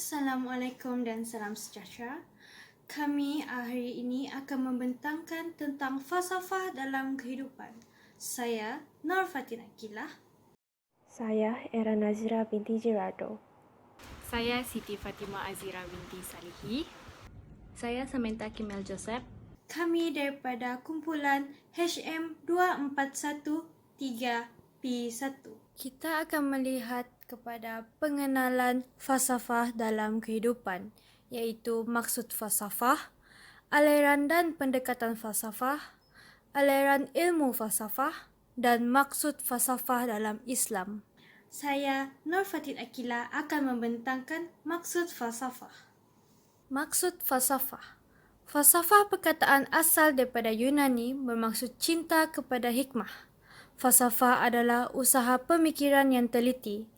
Assalamualaikum dan salam sejahtera. Kami hari ini akan membentangkan tentang falsafah dalam kehidupan. Saya Nur Fatin Akilah. Saya Era Nazira binti Gerardo. Saya Siti Fatimah Azira binti Salihi. Saya Samantha Kimel Joseph. Kami daripada kumpulan HM2413P1. Kita akan melihat kepada pengenalan falsafah dalam kehidupan, iaitu maksud falsafah, aliran dan pendekatan falsafah, aliran ilmu falsafah dan maksud falsafah dalam Islam. Saya Nur Fatin Akilah akan membentangkan maksud falsafah. Maksud falsafah. Falsafah perkataan asal daripada Yunani bermaksud cinta kepada hikmah. Falsafah adalah usaha pemikiran yang teliti.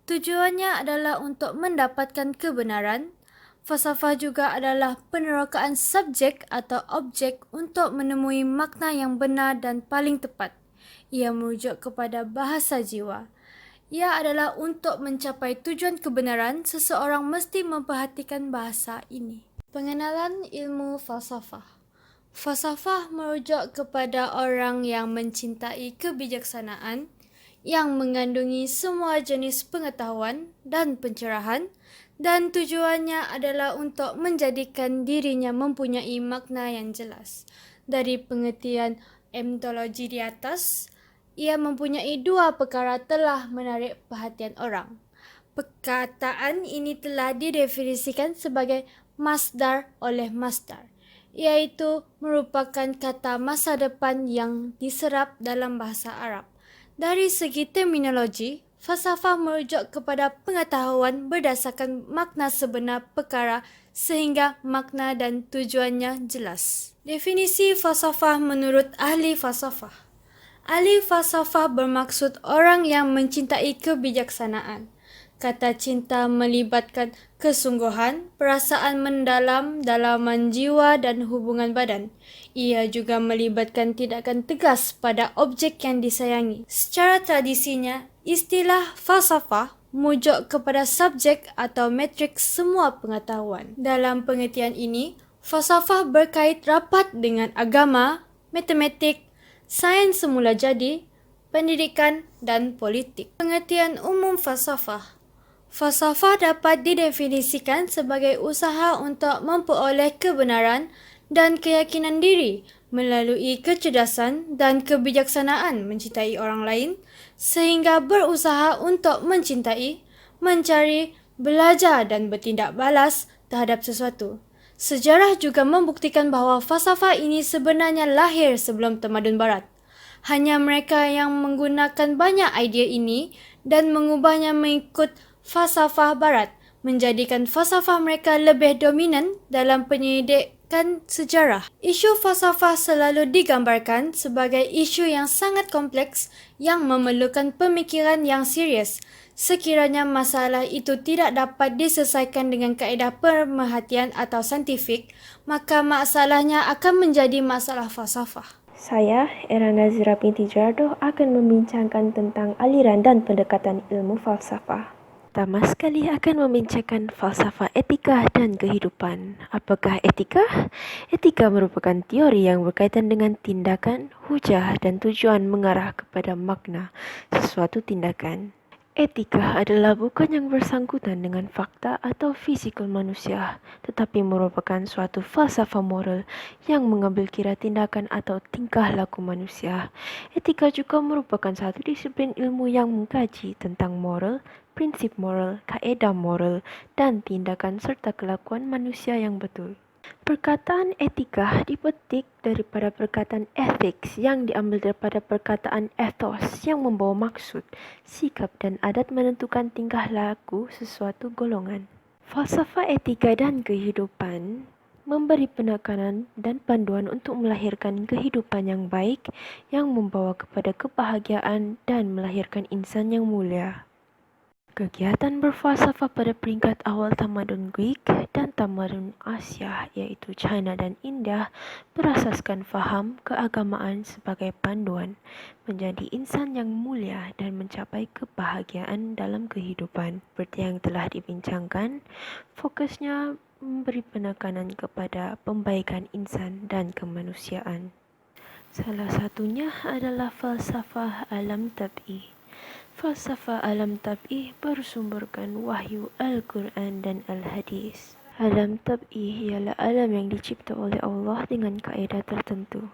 Tujuannya adalah untuk mendapatkan kebenaran. Falsafah juga adalah penerokaan subjek atau objek untuk menemui makna yang benar dan paling tepat. Ia merujuk kepada bahasa jiwa. Ia adalah untuk mencapai tujuan kebenaran, seseorang mesti memperhatikan bahasa ini. Pengenalan ilmu falsafah. Falsafah merujuk kepada orang yang mencintai kebijaksanaan, yang mengandungi semua jenis pengetahuan dan pencerahan, dan tujuannya adalah untuk menjadikan dirinya mempunyai makna yang jelas. Dari pengertian ontologi di atas, ia mempunyai dua perkara telah menarik perhatian orang. Perkataan ini telah didefinisikan sebagai masdar oleh masdar, iaitu merupakan kata masa depan yang diserap dalam bahasa Arab. Dari segi terminologi, falsafah merujuk kepada pengetahuan berdasarkan makna sebenar perkara sehingga makna dan tujuannya jelas. Definisi falsafah menurut ahli falsafah. Ahli falsafah bermaksud orang yang mencintai kebijaksanaan. Kata cinta melibatkan kesungguhan, perasaan mendalam, dalaman jiwa dan hubungan badan. Ia juga melibatkan tindakan tegas pada objek yang disayangi. Secara tradisinya, istilah falsafah merujuk kepada subjek atau matriks semua pengetahuan. Dalam pengertian ini, falsafah berkait rapat dengan agama, matematik, sains semula jadi, pendidikan dan politik. Pengertian umum falsafah. Falsafah dapat didefinisikan sebagai usaha untuk memperoleh kebenaran dan keyakinan diri melalui kecerdasan dan kebijaksanaan mencintai orang lain, sehingga berusaha untuk mencintai, mencari, belajar dan bertindak balas terhadap sesuatu. Sejarah juga membuktikan bahawa falsafah ini sebenarnya lahir sebelum tamadun barat. Hanya mereka yang menggunakan banyak idea ini dan mengubahnya mengikut falsafah barat menjadikan falsafah mereka lebih dominan dalam penyelidikan sejarah. Isu falsafah selalu digambarkan sebagai isu yang sangat kompleks yang memerlukan pemikiran yang serius. Sekiranya masalah itu tidak dapat diselesaikan dengan kaedah pemerhatian atau saintifik, maka masalahnya akan menjadi masalah falsafah. Saya, Era Nazira binti Gerardo, akan membincangkan tentang aliran dan pendekatan ilmu falsafah. Pertama sekali akan membincangkan falsafah etika dan kehidupan. Apakah etika? Etika merupakan teori yang berkaitan dengan tindakan, hujah dan tujuan mengarah kepada makna sesuatu tindakan. Etika adalah bukan yang bersangkutan dengan fakta atau fizikal manusia, tetapi merupakan suatu falsafah moral yang mengambil kira tindakan atau tingkah laku manusia. Etika juga merupakan satu disiplin ilmu yang mengkaji tentang moral, prinsip moral, kaedah moral, dan tindakan serta kelakuan manusia yang betul. Perkataan etika dipetik daripada perkataan ethics yang diambil daripada perkataan ethos yang membawa maksud, sikap dan adat menentukan tingkah laku sesuatu golongan. Falsafah etika dan kehidupan memberi penekanan dan panduan untuk melahirkan kehidupan yang baik yang membawa kepada kebahagiaan dan melahirkan insan yang mulia. Kegiatan berfalsafah pada peringkat awal tamadun Greek dan tamadun Asia iaitu China dan India berasaskan faham keagamaan sebagai panduan menjadi insan yang mulia dan mencapai kebahagiaan dalam kehidupan. Seperti yang telah dibincangkan, fokusnya memberi penekanan kepada pembaikan insan dan kemanusiaan. Salah satunya adalah falsafah alam tab'i. Falsafah alam tab'i bersumberkan wahyu Al-Quran dan Al-Hadis. Alam tab'i ialah alam yang dicipta oleh Allah dengan kaedah tertentu.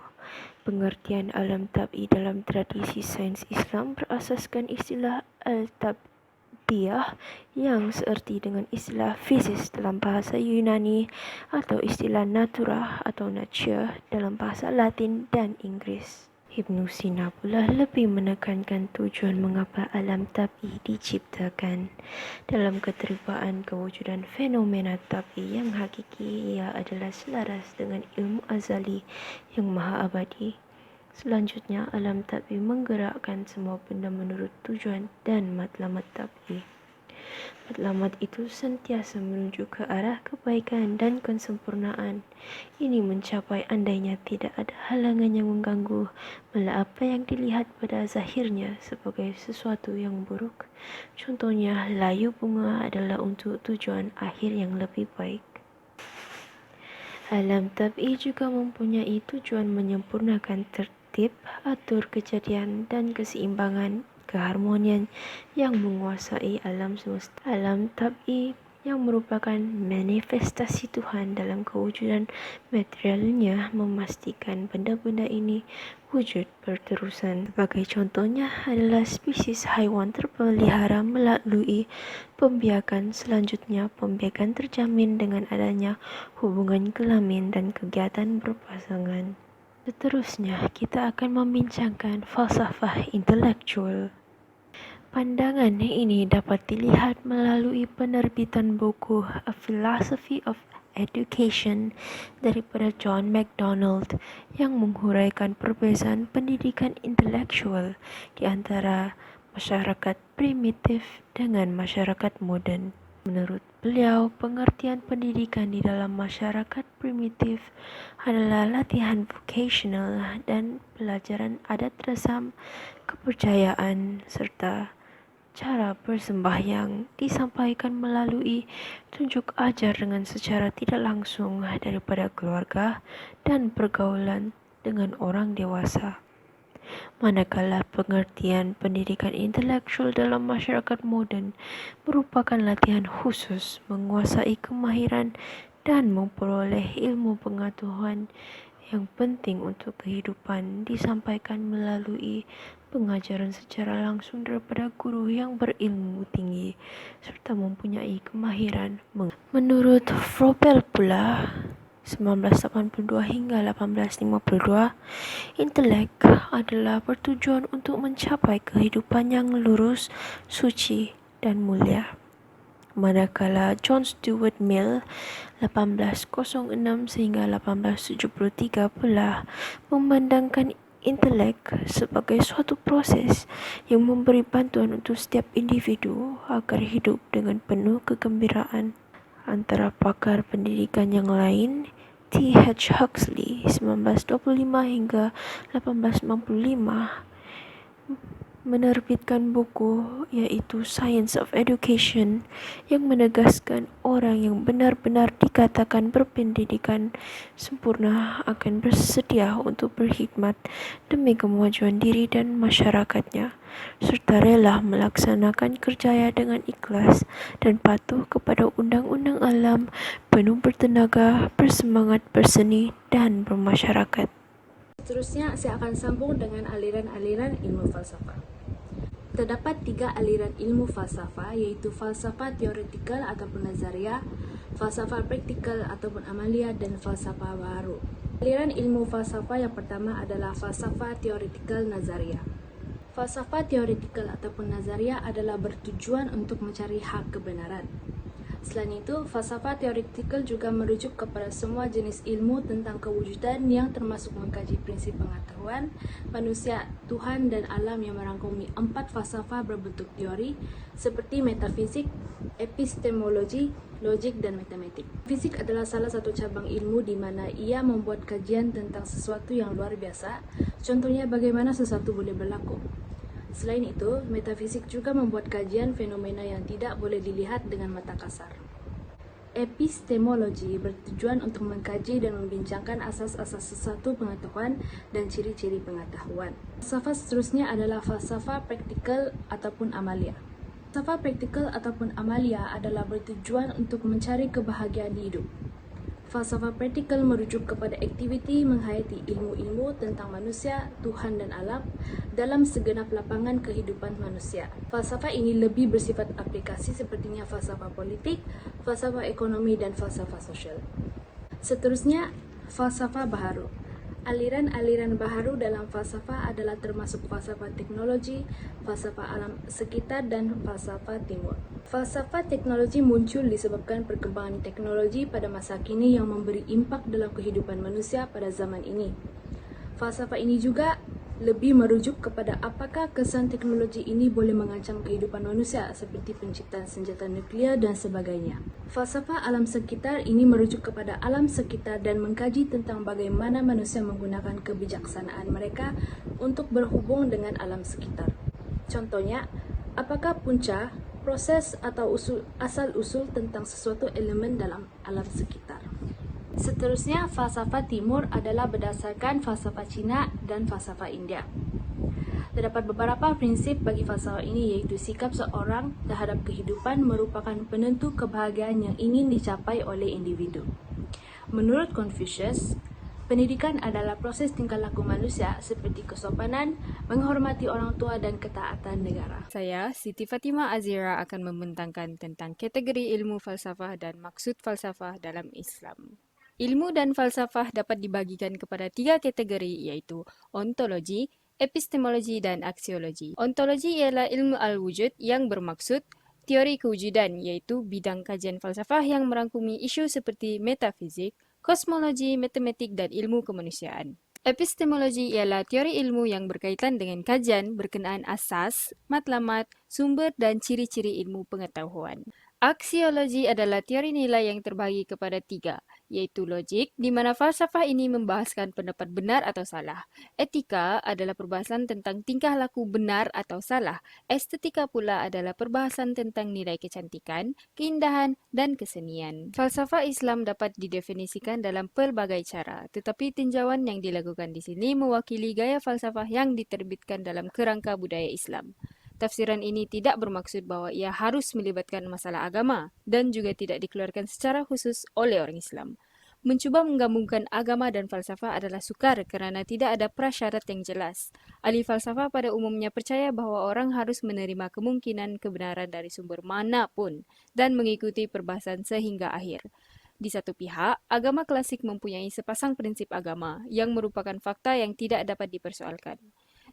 Pengertian alam tab'i dalam tradisi sains Islam berasaskan istilah al-tab'iyah yang seerti dengan istilah fisis dalam bahasa Yunani atau istilah natura atau nature dalam bahasa Latin dan Inggris. Ibn Sina pula lebih menekankan tujuan mengapa alam tab'i diciptakan. Dalam keteribaan kewujudan fenomena tab'i yang hakiki, ia adalah selaras dengan ilmu azali yang maha abadi. Selanjutnya, alam tab'i menggerakkan semua benda menurut tujuan dan matlamat tab'i. Matlamat itu sentiasa menuju ke arah kebaikan dan kesempurnaan. Ini mencapai andainya tidak ada halangan yang mengganggu, malah apa yang dilihat pada zahirnya sebagai sesuatu yang buruk. Contohnya, layu bunga adalah untuk tujuan akhir yang lebih baik. Alam tab'i juga mempunyai tujuan menyempurnakan tertib, atur kejadian dan keseimbangan keharmonian yang menguasai alam semesta. Alam tab'i yang merupakan manifestasi Tuhan dalam kewujudan materialnya memastikan benda-benda ini wujud berterusan. Sebagai contohnya adalah spesies haiwan terpelihara melalui pembiakan, selanjutnya pembiakan terjamin dengan adanya hubungan kelamin dan kegiatan berpasangan. Seterusnya, kita akan membincangkan falsafah intelektual. Pandangan ini dapat dilihat melalui penerbitan buku A Philosophy of Education daripada John MacDonald yang menghuraikan perbezaan pendidikan intelektual di antara masyarakat primitif dengan masyarakat moden. Menurut beliau, pengertian pendidikan di dalam masyarakat primitif adalah latihan vocational dan pelajaran adat resam, kepercayaan, serta cara bersembahyang disampaikan melalui tunjuk ajar dengan secara tidak langsung daripada keluarga dan pergaulan dengan orang dewasa. Manakala pengertian pendidikan intelektual dalam masyarakat moden merupakan latihan khusus menguasai kemahiran dan memperoleh ilmu pengetahuan yang penting untuk kehidupan disampaikan melalui pengajaran secara langsung daripada guru yang berilmu tinggi serta mempunyai kemahiran. Menurut Froebel pula, 1982 hingga 1852, intelek adalah bertujuan untuk mencapai kehidupan yang lurus, suci, dan mulia. Manakala John Stuart Mill 1806 sehingga 1873 pula memandangkan intelek sebagai suatu proses yang memberi bantuan untuk setiap individu agar hidup dengan penuh kegembiraan. Antara pakar pendidikan yang lain, T.H. Huxley 1925 hingga 1895 menerbitkan buku iaitu Science of Education yang menegaskan orang yang benar-benar dikatakan berpendidikan sempurna akan bersedia untuk berkhidmat demi kemajuan diri dan masyarakatnya serta rela melaksanakan kerjaya dengan ikhlas dan patuh kepada undang-undang alam, penuh bertenaga, bersemangat berseni dan bermasyarakat. Seterusnya, saya akan sambung dengan aliran-aliran ilmu falsafah. Terdapat 3 aliran ilmu falsafah, iaitu falsafah teoretikal ataupun nazaria, falsafah praktikal ataupun amalia, dan falsafah baru. Aliran ilmu falsafah yang pertama adalah falsafah teoretikal nazaria. Falsafah teoretikal ataupun nazaria adalah bertujuan untuk mencari hak kebenaran. Selain itu, falsafah teoretikal juga merujuk kepada semua jenis ilmu tentang kewujudan yang termasuk mengkaji prinsip pengetahuan, manusia, Tuhan, dan alam yang merangkumi 4 falsafah berbentuk teori seperti metafisik, epistemologi, logik, dan matematik. Fisik adalah salah satu cabang ilmu di mana ia membuat kajian tentang sesuatu yang luar biasa, contohnya bagaimana sesuatu boleh berlaku. Selain itu, metafisik juga membuat kajian fenomena yang tidak boleh dilihat dengan mata kasar. Epistemologi bertujuan untuk mengkaji dan membincangkan asas-asas sesuatu pengetahuan dan ciri-ciri pengetahuan. Falsafah seterusnya adalah falsafah praktikal ataupun amalia. Falsafah praktikal ataupun amalia adalah bertujuan untuk mencari kebahagiaan di hidup. Falsafah praktikal merujuk kepada aktiviti menghayati ilmu-ilmu tentang manusia, Tuhan, dan alam dalam segenap lapangan kehidupan manusia. Falsafah ini lebih bersifat aplikasi sepertinya falsafah politik, falsafah ekonomi, dan falsafah sosial. Seterusnya, falsafah baharu. Aliran-aliran baharu dalam falsafah adalah termasuk falsafah teknologi, falsafah alam sekitar, dan falsafah timur. Falsafah teknologi muncul disebabkan perkembangan teknologi pada masa kini yang memberi impak dalam kehidupan manusia pada zaman ini. Falsafah ini juga lebih merujuk kepada apakah kesan teknologi ini boleh mengancam kehidupan manusia seperti penciptaan senjata nuklear dan sebagainya. Falsafah alam sekitar ini merujuk kepada alam sekitar dan mengkaji tentang bagaimana manusia menggunakan kebijaksanaan mereka untuk berhubung dengan alam sekitar. Contohnya, apakah punca, proses atau asal-usul tentang sesuatu elemen dalam alam sekitar. Seterusnya, falsafah timur adalah berdasarkan falsafah Cina dan falsafah India. Terdapat beberapa prinsip bagi falsafah ini, yaitu sikap seorang terhadap kehidupan merupakan penentu kebahagiaan yang ingin dicapai oleh individu. Menurut Confucius, pendidikan adalah proses tingkah laku manusia seperti kesopanan, menghormati orang tua, dan ketaatan negara. Saya, Siti Fatimah Azira, akan membentangkan tentang kategori ilmu falsafah dan maksud falsafah dalam Islam. Ilmu dan falsafah dapat dibagikan kepada 3 kategori, yaitu ontologi, epistemologi, dan aksiologi. Ontologi ialah ilmu al-wujud yang bermaksud teori kewujudan, yaitu bidang kajian falsafah yang merangkumi isu seperti metafisik, kosmologi, matematik, dan ilmu kemanusiaan. Epistemologi ialah teori ilmu yang berkaitan dengan kajian berkenaan asas, matlamat, sumber, dan ciri-ciri ilmu pengetahuan. Aksiologi adalah teori nilai yang terbagi kepada 3, yaitu logik, di mana falsafah ini membahaskan pendapat benar atau salah. Etika adalah perbahasan tentang tingkah laku benar atau salah. Estetika pula adalah perbahasan tentang nilai kecantikan, keindahan, dan kesenian. Falsafah Islam dapat didefinisikan dalam pelbagai cara, tetapi tinjauan yang dilakukan di sini mewakili gaya falsafah yang diterbitkan dalam kerangka budaya Islam. Tafsiran ini tidak bermaksud bahwa ia harus melibatkan masalah agama dan juga tidak dikeluarkan secara khusus oleh orang Islam. Mencuba menggabungkan agama dan falsafah adalah sukar kerana tidak ada prasyarat yang jelas. Ahli falsafah pada umumnya percaya bahwa orang harus menerima kemungkinan kebenaran dari sumber manapun dan mengikuti perbahasan sehingga akhir. Di satu pihak, agama klasik mempunyai sepasang prinsip agama yang merupakan fakta yang tidak dapat dipersoalkan.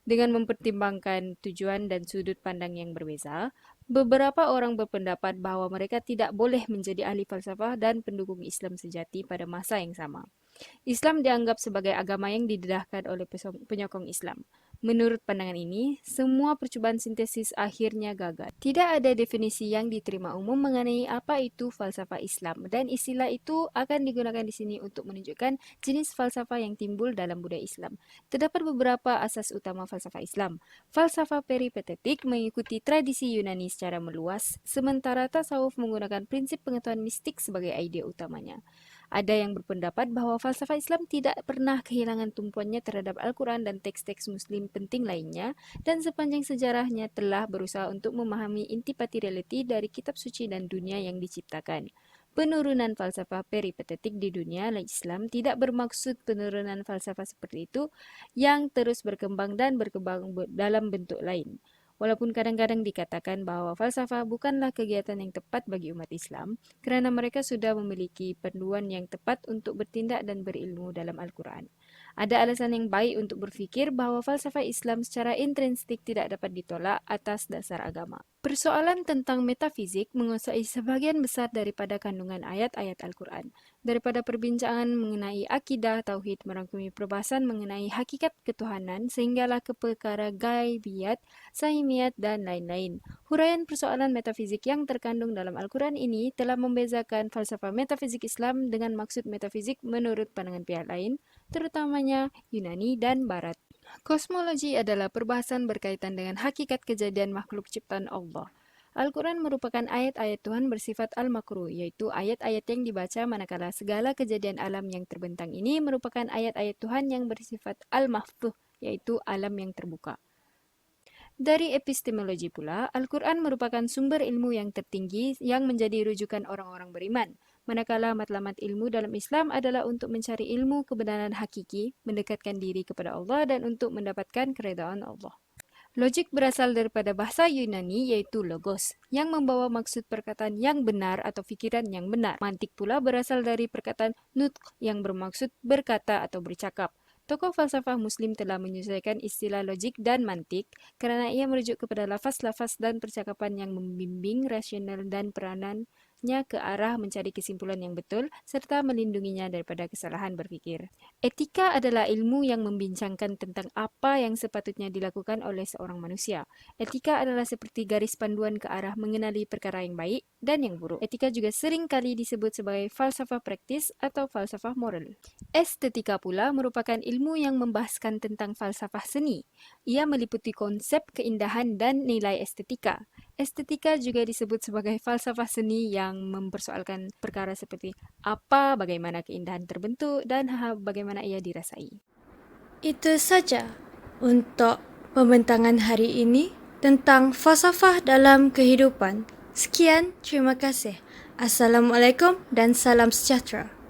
Dengan mempertimbangkan tujuan dan sudut pandang yang berbeza, beberapa orang berpendapat bahawa mereka tidak boleh menjadi ahli falsafah dan pendukung Islam sejati pada masa yang sama. Islam dianggap sebagai agama yang didedahkan oleh penyokong Islam. Menurut pandangan ini, semua percubaan sintesis akhirnya gagal. Tidak ada definisi yang diterima umum mengenai apa itu falsafah Islam, dan istilah itu akan digunakan di sini untuk menunjukkan jenis falsafah yang timbul dalam budaya Islam. Terdapat beberapa asas utama falsafah Islam. Falsafah peripatetik mengikuti tradisi Yunani secara meluas, sementara tasawuf menggunakan prinsip pengetahuan mistik sebagai idea utamanya. Ada yang berpendapat bahawa falsafah Islam tidak pernah kehilangan tumpuannya terhadap Al-Quran dan teks-teks Muslim penting lainnya, dan sepanjang sejarahnya telah berusaha untuk memahami intipati realiti dari kitab suci dan dunia yang diciptakan. Penurunan falsafah peripatetik di dunia Islam tidak bermaksud penurunan falsafah seperti itu yang terus berkembang dan berkembang dalam bentuk lain. Walaupun kadang-kadang dikatakan bahawa falsafah bukanlah kegiatan yang tepat bagi umat Islam kerana mereka sudah memiliki panduan yang tepat untuk bertindak dan berilmu dalam Al-Quran. Ada alasan yang baik untuk berfikir bahwa falsafah Islam secara intrinsik tidak dapat ditolak atas dasar agama. Persoalan tentang metafizik menguasai sebagian besar daripada kandungan ayat-ayat Al-Quran. Daripada perbincangan mengenai akidah, tauhid, merangkumi perbahasan mengenai hakikat ketuhanan, sehinggalah ke perkara gaibiyat, sahimiyat, dan lain-lain. Huraian persoalan metafizik yang terkandung dalam Al-Quran ini telah membezakan falsafah metafizik Islam dengan maksud metafizik menurut pandangan pihak lain, terutamanya Yunani dan Barat. Kosmologi adalah perbahasan berkaitan dengan hakikat kejadian makhluk ciptaan Allah. Al-Quran merupakan ayat-ayat Tuhan bersifat al-makruh, yaitu ayat-ayat yang dibaca manakala segala kejadian alam yang terbentang ini merupakan ayat-ayat Tuhan yang bersifat al-mahfuh, yaitu alam yang terbuka. Dari epistemologi pula, Al-Quran merupakan sumber ilmu yang tertinggi yang menjadi rujukan orang-orang beriman. Manakala matlamat ilmu dalam Islam adalah untuk mencari ilmu kebenaran hakiki, mendekatkan diri kepada Allah dan untuk mendapatkan keredaan Allah. Logik berasal daripada bahasa Yunani yaitu logos, yang membawa maksud perkataan yang benar atau fikiran yang benar. Mantik pula berasal dari perkataan nutq yang bermaksud berkata atau bercakap. Tokoh falsafah Muslim telah menyesuaikan istilah logik dan mantik kerana ia merujuk kepada lafaz-lafaz dan percakapan yang membimbing rasional dan peranannya ke arah mencari kesimpulan yang betul serta melindunginya daripada kesalahan berfikir. Etika adalah ilmu yang membincangkan tentang apa yang sepatutnya dilakukan oleh seorang manusia. Etika adalah seperti garis panduan ke arah mengenali perkara yang baik dan yang buruk. Etika juga sering kali disebut sebagai falsafah praktis atau falsafah moral. Estetika pula merupakan ilmu yang membahaskan tentang falsafah seni. Ia meliputi konsep keindahan dan nilai estetika. Estetika juga disebut sebagai falsafah seni yang mempersoalkan perkara seperti apa, bagaimana keindahan terbentuk, dan bagaimana ia dirasai. Itu saja untuk pembentangan hari ini tentang falsafah dalam kehidupan. Sekian, terima kasih. Assalamualaikum dan salam sejahtera.